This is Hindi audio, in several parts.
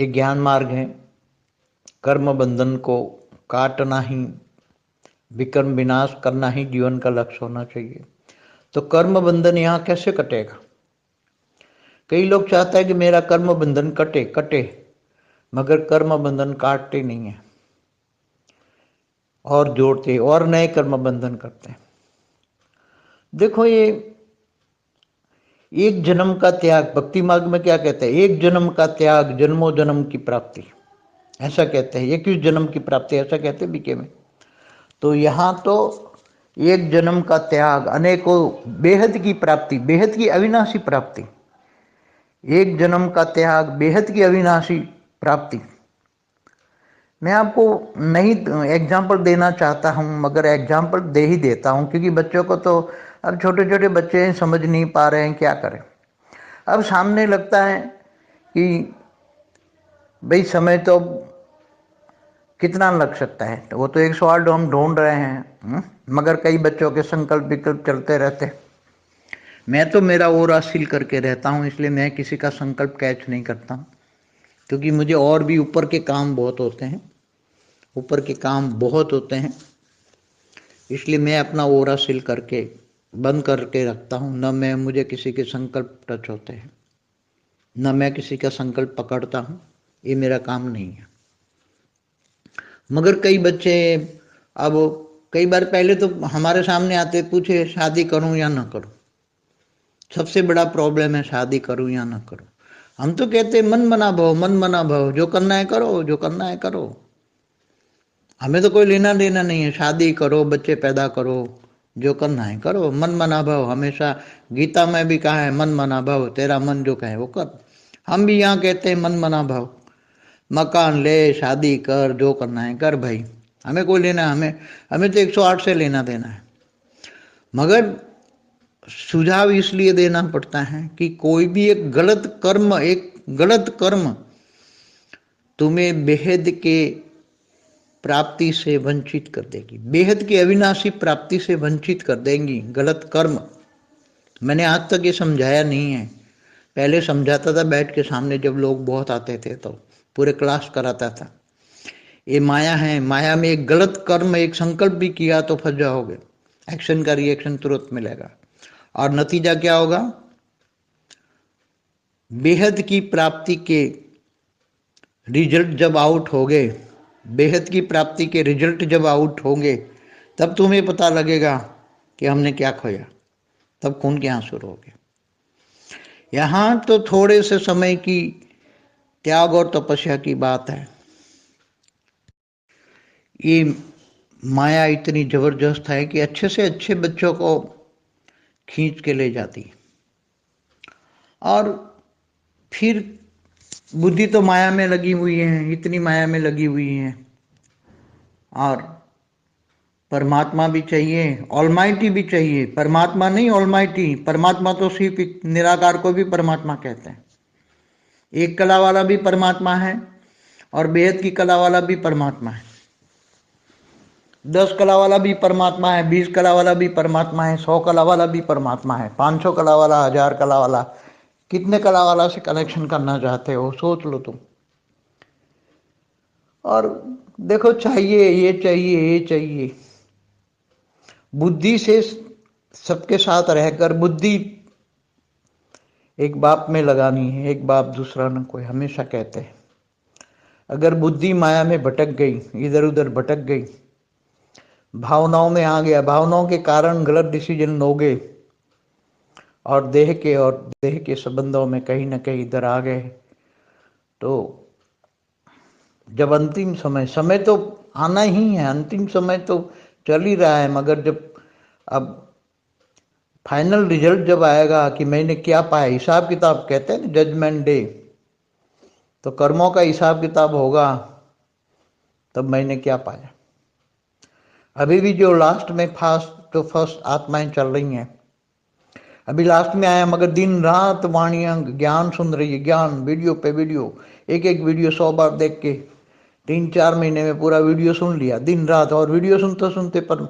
ये ज्ञान मार्ग है। कर्म बंधन को काटना ही, विकर्म विनाश करना ही जीवन का लक्ष्य होना चाहिए। तो कर्म बंधन यहाँ कैसे कटेगा? कई लोग चाहते हैं कि मेरा कर्म बंधन कटे कटे, मगर कर्म बंधन काटते नहीं है और जोड़ते और नए कर्म बंधन करते हैं। देखो, ये एक जन्म का त्याग, भक्ति मार्ग में क्या कहते हैं? एक जन्म का त्याग, जन्मों जन्म की प्राप्ति, ऐसा कहते हैं। 21 जन्म की प्राप्ति, ऐसा कहते हैं बीके में। तो यहाँ तो एक जन्म का त्याग, अनेकों बेहद की प्राप्ति, बेहद की अविनाशी प्राप्ति। एक जन्म का त्याग, बेहद की अविनाशी प्राप्ति। मैं आपको नहीं एग्जाम्पल देना चाहता हूँ, मगर एग्जाम्पल दे ही देता हूँ, क्योंकि बच्चों को तो अब छोटे छोटे बच्चे हैं, समझ नहीं पा रहे हैं, क्या करें। अब सामने लगता है कि भाई समय तो कितना लग सकता है, तो वो तो 108 हम ढूंढ रहे हैं, मगर कई बच्चों के संकल्प विकल्प चलते रहते। मैं तो मेरा ओर हासिल करके रहता हूँ, इसलिए मैं किसी का संकल्प कैच नहीं करता हूँ, क्योंकि मुझे और भी ऊपर के काम बहुत होते हैं, ऊपर के काम बहुत होते हैं। इसलिए मैं अपना ओर हासिल करके बंद करके रखता हूँ। न मैं मुझे किसी के संकल्प टच होते हैं, न मैं किसी का संकल्प पकड़ता हूँ, ये मेरा काम नहीं है। मगर कई बच्चे, अब कई बार पहले तो हमारे सामने आते, पूछे शादी करूं या ना करूं। सबसे बड़ा प्रॉब्लम है शादी करूं या ना करूं। हम तो कहते मन मना भव, मन मना भव, जो करना है करो, जो करना है करो, हमें तो कोई लेना देना नहीं है। शादी करो, बच्चे पैदा करो, जो करना है करो, मन मना भव। हमेशा गीता में भी कहा है मन मना भव, तेरा मन जो कहे वो कर। हम भी यहाँ कहते हैं मन मना भव, मकान ले, शादी कर, जो करना है कर भाई, हमें कोई लेना, हमें तो 108 से लेना देना है। मगर सुझाव इसलिए देना पड़ता है कि कोई भी एक गलत कर्म तुम्हें बेहद के प्राप्ति से वंचित कर देगी, बेहद की अविनाशी प्राप्ति से वंचित कर देंगी गलत कर्म। मैंने आज तक ये समझाया नहीं है, पहले समझाता था बैठ के सामने, जब लोग बहुत आते थे तो पूरे क्लास कराता था। ये माया है, माया में एक गलत कर्म, एक संकल्प भी किया तो फंस जाओगे, एक्शन का रिएक्शन तुरंत मिलेगा, और नतीजा क्या होगा? बेहद की प्राप्ति के रिजल्ट जब आउट होंगे, बेहद की प्राप्ति के रिजल्ट जब आउट होंगे, तब तुम्हें पता लगेगा कि हमने क्या खोया, तब खून के आंसू रोगे। यहां तो थोड़े से समय की त्याग और तपस्या की बात है। ये माया इतनी जबरदस्त है कि अच्छे से अच्छे बच्चों को खींच के ले जाती है, और फिर बुद्धि तो माया में लगी हुई है, इतनी माया में लगी हुई है। और परमात्मा भी चाहिए, ऑलमाइटी भी चाहिए। परमात्मा नहीं, ऑलमाइटी। परमात्मा तो सिर्फ निराकार को भी परमात्मा कहते हैं। एक कला वाला भी परमात्मा है, और बेहद की कला वाला भी परमात्मा है। 10 कला वाला भी परमात्मा है, 20 कला वाला भी परमात्मा है, 100 कला वाला भी परमात्मा है, 500 कला वाला, 1000 कला वाला। कितने कला वाला से कनेक्शन करना चाहते हो, सोच लो तुम। और देखो, चाहिए ये चाहिए ये चाहिए, बुद्धि से सबके साथ रहकर बुद्धि एक बाप में लगानी है, एक बाप दूसरा न कोई, हमेशा कहते हैं। अगर बुद्धि माया में भटक गई, इधर उधर भटक गई, भावनाओं में आ गया, भावनाओं के कारण गलत डिसीजन लोगे, और देह के संबंधों में कहीं ना कहीं इधर आ गए, तो जब अंतिम समय तो आना ही है, अंतिम समय तो चल ही रहा है, मगर जब अब फाइनल रिजल्ट जब आएगा कि मैंने क्या पाया, हिसाब किताब कहते हैं ना, जजमेंट डे, तो कर्मों का हिसाब किताब होगा, तब मैंने क्या पाया। अभी भी जो लास्ट में फर्स्ट आत्माएं चल रही हैं, अभी लास्ट में आया, मगर दिन रात वाणियां ज्ञान सुन रही है, ज्ञान वीडियो पे वीडियो, एक एक वीडियो 100 बार देख के 3-4 महीने में पूरा वीडियो सुन लिया दिन रात। और वीडियो सुनते सुनते पर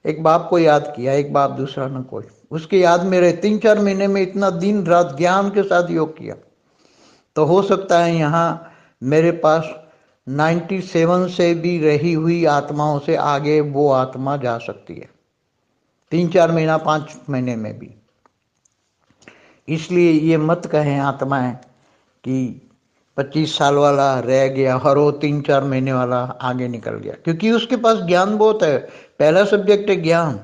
एक बाप को याद किया, एक बाप दूसरा न कोई, उसके याद में रहे। 3-4 महीने में इतना दिन रात ज्ञान के साथ योग किया। तो हो सकता है यहाँ मेरे पास 97 से भी रही हुई आत्माओं से आगे वो आत्मा जा सकती है, 3-4 महीना 5 महीने में भी। इसलिए ये मत कहें आत्माएं कि 25 साल वाला रह गया और वो 3-4 महीने वाला आगे निकल गया, क्योंकि उसके पास ज्ञान बहुत है। पहला सब्जेक्ट है ज्ञान।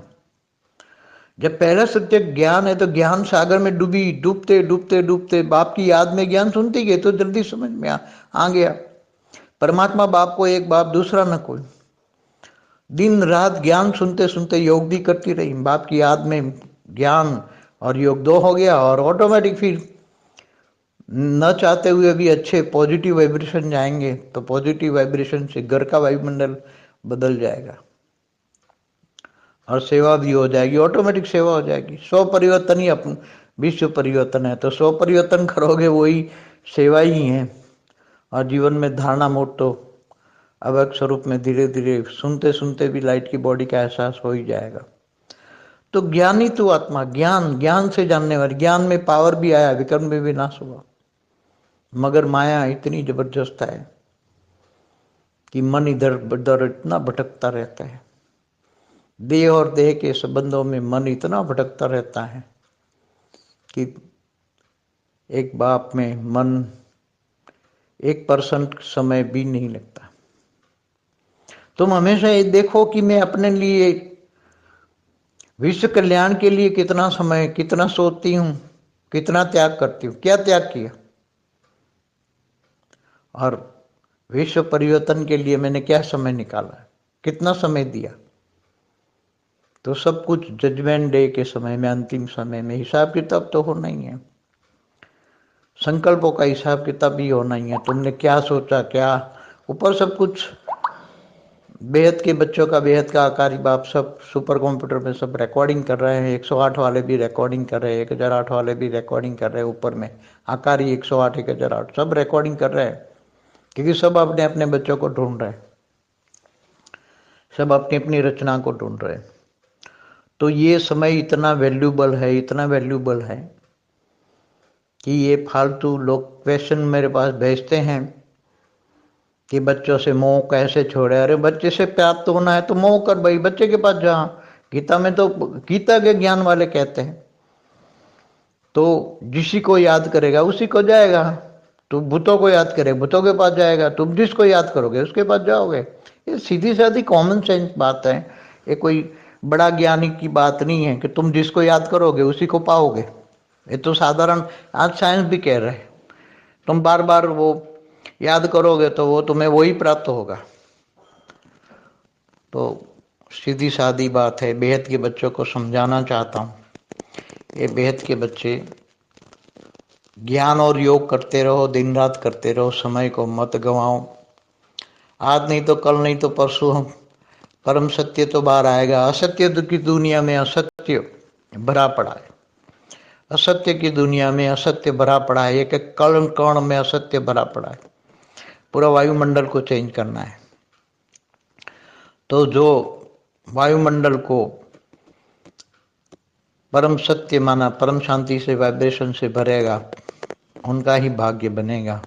जब पहला सब्जेक्ट ज्ञान है तो ज्ञान सागर में डूबते डूबते डूबते बाप की याद में ज्ञान सुनती गई तो जल्दी समझ में आ गया। परमात्मा बाप को एक, बाप दूसरा न कोई। दिन रात ज्ञान सुनते सुनते योग भी करती रही, बाप की याद में ज्ञान और योग दो हो गया, और ऑटोमेटिक फिर न चाहते हुए भी अच्छे पॉजिटिव वाइब्रेशन जाएंगे तो पॉजिटिव वाइब्रेशन से घर का वायुमंडल बदल जाएगा और सेवा भी हो जाएगी, ऑटोमेटिक सेवा हो जाएगी। 100 परिवर्तन ही अपन विश्व परिवर्तन है, तो 100 परिवर्तन करोगे वही सेवा ही है। और जीवन में धारणा मोड तो अव्यक्त स्वरूप में धीरे धीरे सुनते सुनते भी लाइट की बॉडी का एहसास हो ही जाएगा। तो ज्ञानी तो आत्मा, ज्ञान, ज्ञान से जानने वाली। ज्ञान में पावर भी आया, विकर्म में भी नाश हुआ, मगर माया इतनी जबरदस्त है कि मन इधर उधर इतना भटकता रहता है। देह और देह के संबंधों में मन इतना भटकता रहता है कि एक बाप में मन 1% समय भी नहीं लगता। तुम हमेशा ये देखो कि मैं अपने लिए विश्व कल्याण के लिए कितना समय, कितना सोचती हूँ, कितना त्याग करती हूँ, क्या त्याग किया, और विश्व परिवर्तन के लिए मैंने क्या समय निकाला, कितना समय दिया। तो सब कुछ जजमेंट डे के समय में, अंतिम समय में हिसाब किताब तो होना ही है। संकल्पों का हिसाब किताब भी होना ही है। तुमने क्या सोचा, क्या ऊपर सब कुछ बेहद के बच्चों का, बेहद का आकारी बाप सब सुपर कंप्यूटर में सब रिकॉर्डिंग कर रहे हैं। 108 वाले भी रिकॉर्डिंग कर रहे हैं, 1008 वाले भी रिकॉर्डिंग कर रहे हैं। ऊपर में आकारी 108, 1008 सब रिकॉर्डिंग कर रहे हैं, क्योंकि सब अपने अपने बच्चों को ढूंढ रहे हैं, सब अपनी अपनी रचना को ढूंढ रहे हैं। तो ये समय इतना वैल्यूबल है, इतना वैल्यूबल है कि ये फालतू लोग क्वेश्चन मेरे पास भेजते हैं कि बच्चों से मोह कैसे छोड़े। अरे बच्चे से प्राप्त होना है तो मोह कर भाई, बच्चे के पास जा। गीता में तो, गीता के ज्ञान वाले कहते हैं तो जिसी को याद करेगा उसी को जाएगा। तू भूतों को याद करे, भूतों के पास जाएगा। तुम जिसको याद करोगे उसके पास जाओगे। ये सीधी सादी कॉमन सेंस बात है, ये कोई बड़ा ज्ञानी की बात नहीं है कि तुम जिसको याद करोगे उसी को पाओगे। ये तो साधारण, आज साइंस भी कह रहे है तुम बार बार वो याद करोगे तो वो तुम्हें वही प्राप्त होगा। तो सीधी सादी बात है, बेहद के बच्चों को समझाना चाहता हूँ। ये बेहद के बच्चे ज्ञान और योग करते रहो, दिन रात करते रहो, समय को मत गंवाओ। आज नहीं तो कल, नहीं तो परसों हम परम सत्य तो बाहर आएगा। असत्य की दुनिया में असत्य भरा पड़ा है, असत्य की दुनिया में असत्य भरा पड़ा है, एक एक कण कण में असत्य भरा पड़ा है। पूरा वायुमंडल को चेंज करना है। तो जो वायुमंडल को परम सत्य माना, परम शांति से, वाइब्रेशन से भरेगा, उनका ही भाग्य बनेगा।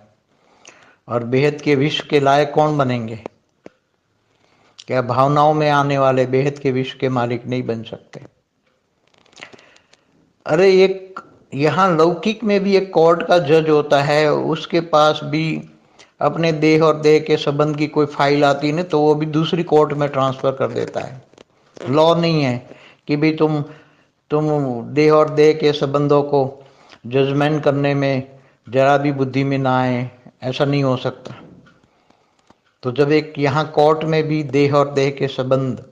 और बेहद के विश्व के लायक कौन बनेंगे? क्या भावनाओं में आने वाले बेहद के विश्व के मालिक नहीं बन सकते? अरे एक यहाँ लौकिक में भी एक कोर्ट का जज होता है, उसके पास भी अपने देह और देह के संबंध की कोई फाइल आती है तो वो भी दूसरी कोर्ट में ट्रांसफर कर देता है। लॉ नहीं है कि भाई तुम देह और देह के संबंधों को जजमेंट करने में जरा भी बुद्धि में ना आए, ऐसा नहीं हो सकता। तो जब एक यहाँ कोर्ट में भी देह और देह के संबंध,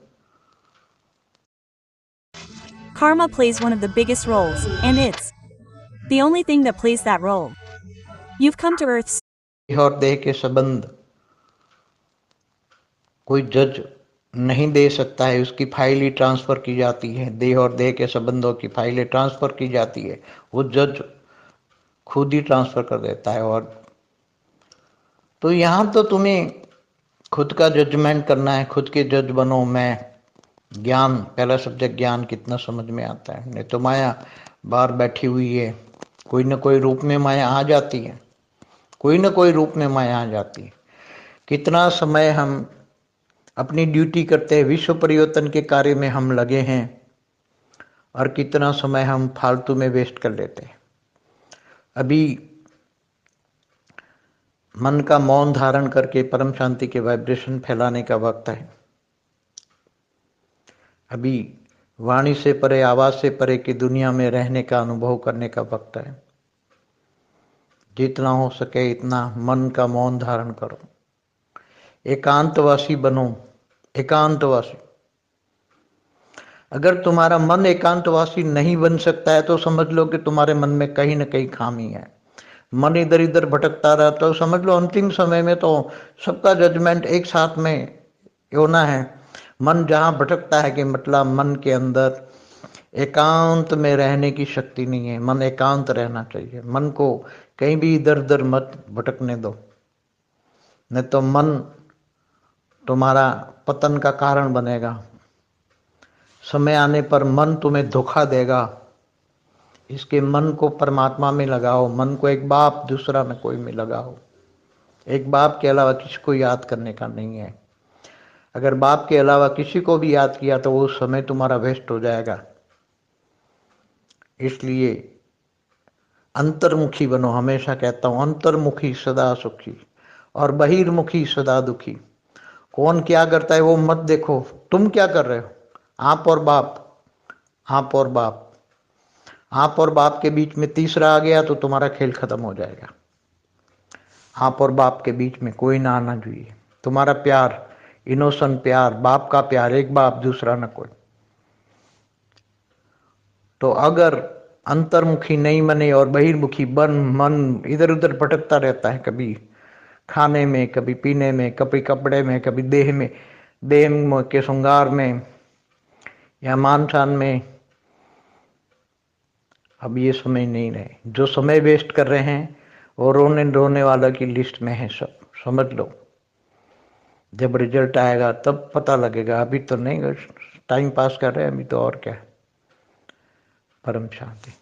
Karma plays one of the biggest roles, and it's the only thing that plays that role. You've come to Earth. देह और देह के संबंध कोई जज नहीं दे सकता है, उसकी फाइल ही ट्रांसफर की जाती है। देह और देह के संबंधों की फाइलें ट्रांसफर की जाती है, वो जज खुद ही ट्रांसफर कर देता है। और तो यहाँ तो तुम्हें खुद का जजमेंट करना है, खुद के जज बनो। मैं ज्ञान, पहला सब्जेक्ट ज्ञान कितना समझ में आता है। नहीं तो माया बाहर बैठी हुई है, कोई न कोई रूप में माया आ जाती है, कोई ना कोई रूप में माया आ जाती है। कितना समय हम अपनी ड्यूटी करते हैं, विश्व परिवर्तन के कार्य में हम लगे हैं, और कितना समय हम फालतू में वेस्ट कर लेते हैं। अभी मन का मौन धारण करके परम शांति के वाइब्रेशन फैलाने का वक्त है। अभी वाणी से परे, आवाज से परे की दुनिया में रहने का अनुभव करने का वक्त है। जितना हो सके इतना मन का मौन धारण करो, एकांतवासी बनो। एकांतवासी, अगर तुम्हारा मन एकांतवासी नहीं बन सकता है तो समझ लो कि तुम्हारे मन में कहीं ना कहीं खामी है। मन इधर इधर भटकता रहता तो समझ लो अंतिम समय में तो सबका जजमेंट एक साथ में होना है। मन जहाँ भटकता है कि मतलब मन के अंदर एकांत में रहने की शक्ति नहीं है। मन एकांत रहना चाहिए। मन को कहीं भी इधर उधर मत भटकने दो, नहीं तो मन तुम्हारा पतन का कारण बनेगा। समय आने पर मन तुम्हें धोखा देगा। इसके मन को परमात्मा में लगाओ। मन को एक बाप दूसरा में कोई में लगाओ। एक बाप के अलावा किसी को याद करने का नहीं है। अगर बाप के अलावा किसी को भी याद किया तो वो समय तुम्हारा वेस्ट हो जाएगा। इसलिए अंतर्मुखी बनो। हमेशा कहता हूं अंतर्मुखी सदा सुखी और बहिर्मुखी सदा दुखी। कौन क्या करता है वो मत देखो, तुम क्या कर रहे हो। आप और बाप, आप और बाप, आप और बाप के बीच में तीसरा आ गया तो तुम्हारा खेल खत्म हो जाएगा। आप और बाप के बीच में कोई ना आना चाहिए। तुम्हारा प्यार इनोसेंट प्यार, बाप का प्यार, एक बाप दूसरा ना कोई। तो अगर अंतर्मुखी नहीं बने और बहिर्मुखी बन, मन इधर उधर भटकता रहता है, कभी खाने में, कभी पीने में, कभी कपड़े में, कभी देह में, देह के श्रृंगार में या मान शान में। अब ये समय नहीं रहे। जो समय वेस्ट कर रहे हैं वो रोने रोने वाला की लिस्ट में है सब, समझ लो। जब रिजल्ट आएगा तब पता लगेगा। अभी तो नहीं, टाइम पास कर रहे हैं अभी तो। और क्या। परम शांति।